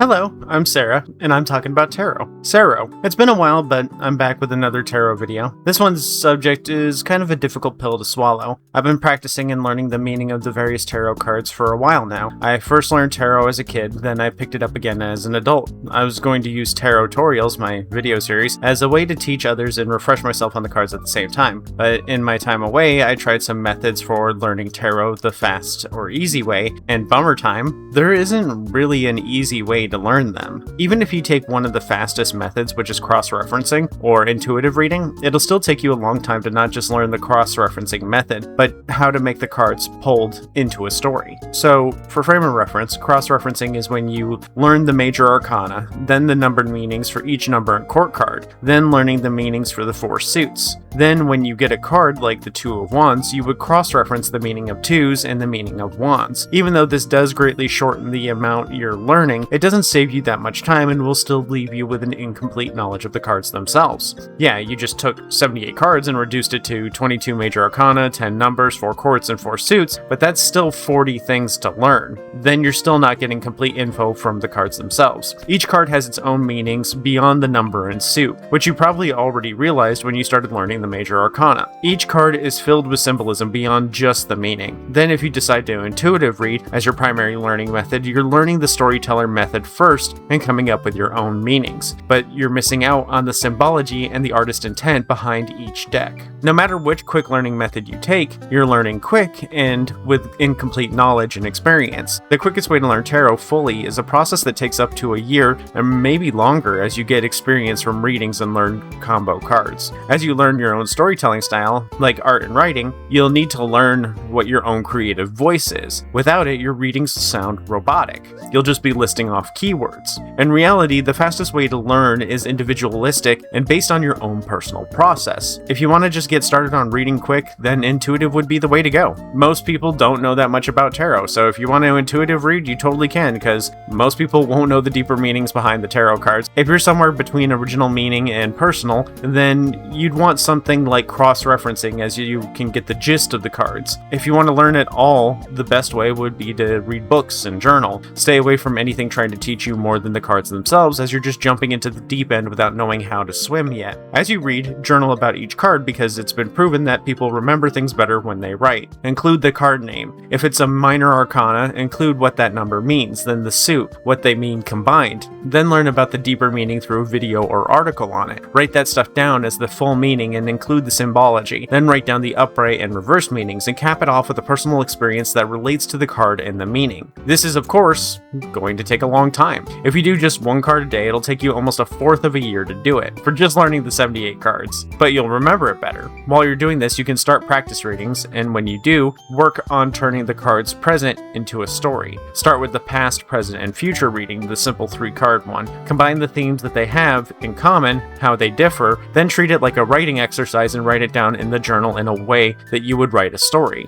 Hello, I'm Sarah, and I'm talking about tarot. Serot. It's been a while, but I'm back with another tarot video. This one's subject is kind of a difficult pill to swallow. I've been practicing and learning the meaning of the various tarot cards for a while now. I first learned tarot as a kid, then I picked it up again as an adult. I was going to use Tarotorials, my video series, as a way to teach others and refresh myself on the cards at the same time. But in my time away, I tried some methods for learning tarot the fast or easy way, and bummer time, there isn't really an easy way to learn them. Even if you take one of the fastest methods, which is cross-referencing or intuitive reading, it'll still take you a long time to not just learn the cross-referencing method, but how to make the cards pulled into a story. So, for frame of reference, cross-referencing is when you learn the major arcana, then the numbered meanings for each number and court card, then learning the meanings for the four suits. Then when you get a card like the Two of Wands, you would cross-reference the meaning of twos and the meaning of wands. Even though this does greatly shorten the amount you're learning, it doesn't save you that much time and will still leave you with an incomplete knowledge of the cards themselves. Yeah, you just took 78 cards and reduced it to 22 major arcana, 10 numbers, 4 courts, and 4 suits, but that's still 40 things to learn. Then you're still not getting complete info from the cards themselves. Each card has its own meanings beyond the number and suit, which you probably already realized when you started learning the major arcana. Each card is filled with symbolism beyond just the meaning. Then if you decide to intuitive read as your primary learning method, you're learning the storyteller method first and coming up with your own meanings. But you're missing out on the symbology and the artist intent behind each deck. No matter which quick learning method you take, you're learning quick and with incomplete knowledge and experience. The quickest way to learn tarot fully is a process that takes up to a year and maybe longer as you get experience from readings and learn combo cards. As you learn your own storytelling style, like art and writing, you'll need to learn what your own creative voice is. Without it, your readings sound robotic. You'll just be listing off keywords. In reality, the fastest way to learn is individualistic and based on your own personal process. If you want to just get started on reading quick, then intuitive would be the way to go. Most people don't know that much about tarot, so if you want to intuitive read, you totally can, because most people won't know the deeper meanings behind the tarot cards. If you're somewhere between original meaning and personal, then you'd want something like cross-referencing as you can get the gist of the cards. If you want to learn it all, the best way would be to read books and journal. Stay away from anything trying to teach you more than the cards themselves, as you're just jumping into the deep end without knowing how to swim yet. As you read, journal about each card because it's been proven that people remember things better when they write. Include the card name. If it's a minor arcana, include what that number means, then the suit, what they mean combined. Then learn about the deeper meaning through a video or article on it. Write that stuff down as the full meaning and include the symbology. Then write down the upright and reverse meanings and cap it off with a personal experience that relates to the card and the meaning. This is, of course, going to take a long time. If you do just one card a day, it'll take you almost a fourth of a year to do it, for just learning the 78 cards. But you'll remember it better. While you're doing this, you can start practice readings, and when you do, work on turning the cards present into a story. Start with the past, present, and future reading, the simple 3-card one. Combine the themes that they have in common, how they differ, then treat it like a writing exercise and write it down in the journal in a way that you would write a story.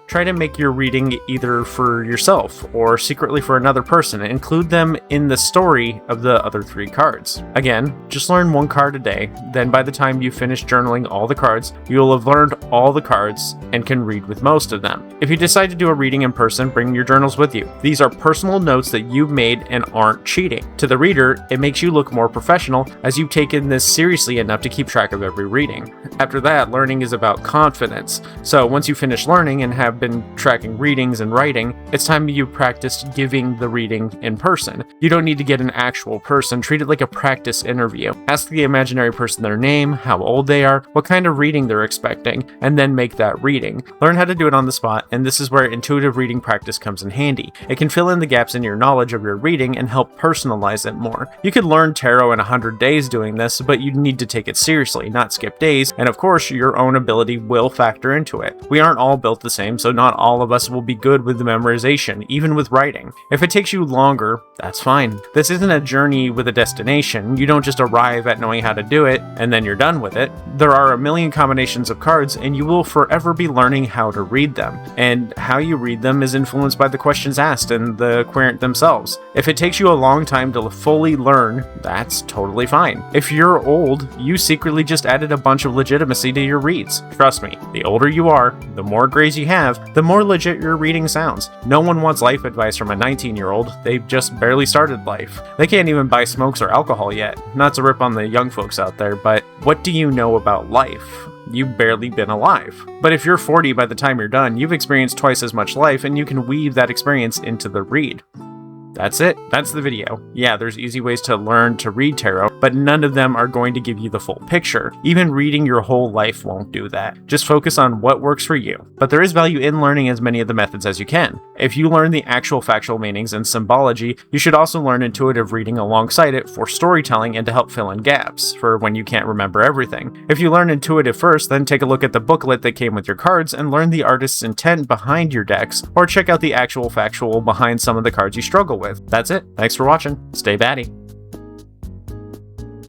Try to make your reading either for yourself or secretly for another person and include them in the story of the other 3 cards. Again, just learn 1 card a day, then by the time you finish journaling all the cards, you'll have learned all the cards and can read with most of them. If you decide to do a reading in person, bring your journals with you. These are personal notes that you've made and aren't cheating. To the reader, it makes you look more professional as you've taken this seriously enough to keep track of every reading. After that, learning is about confidence. So once you finish learning and have been tracking readings and writing, it's time you practiced giving the reading in person. You don't need to get an actual person, treat it like a practice interview. Ask the imaginary person their name, how old they are, what kind of reading they're expecting, and then make that reading. Learn how to do it on the spot, and this is where intuitive reading practice comes in handy. It can fill in the gaps in your knowledge of your reading and help personalize it more. You could learn tarot in 100 days doing this, but you need to take it seriously, not skip days, and of course your own ability will factor into it. We aren't all built the same, so not all of us will be good with the memorization, even with writing. If it takes you longer, that's fine. This isn't a journey with a destination. You don't just arrive at knowing how to do it, and then you're done with it. There are a million combinations of cards, and you will forever be learning how to read them. And how you read them is influenced by the questions asked and the querent themselves. If it takes you a long time to fully learn, that's totally fine. If you're old, you secretly just added a bunch of legitimacy to your reads. Trust me, the older you are, the more grays you have, the more legit your reading sounds. No one wants life advice from a 19-year-old. They've just barely started life. They can't even buy smokes or alcohol yet. Not to rip on the young folks out there, but what do you know about life? You've barely been alive. But if you're 40 by the time you're done, you've experienced twice as much life, and you can weave that experience into the read. That's it. That's the video. Yeah, there's easy ways to learn to read tarot, but none of them are going to give you the full picture. Even reading your whole life won't do that. Just focus on what works for you. But there is value in learning as many of the methods as you can. If you learn the actual factual meanings and symbology, you should also learn intuitive reading alongside it for storytelling and to help fill in gaps, for when you can't remember everything. If you learn intuitive first, then take a look at the booklet that came with your cards and learn the artist's intent behind your decks, or check out the actual factual behind some of the cards you struggle with. That's it. Thanks for watching. Stay batty.